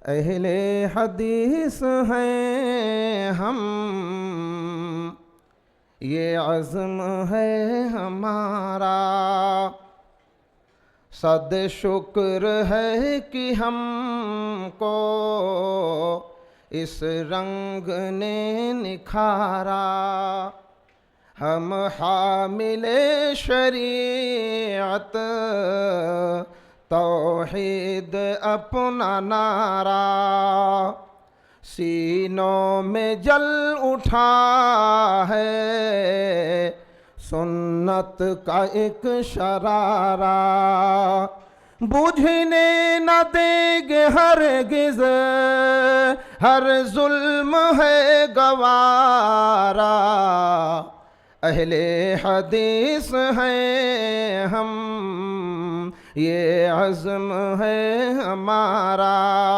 अहले हदीस हैं हम, ये अज़्म है हमारा। सद शुक्र है कि हमको इस रंग ने निखारा। हम हामिले शरीअत तौहीद अपना नारा, सीनों में जल उठा है सुन्नत का एक शरारा। बुझने न देंगे हरगिज़, हर जुल्म है गवारा। अहले हदीस हैं हम, ये अज़्म है हमारा।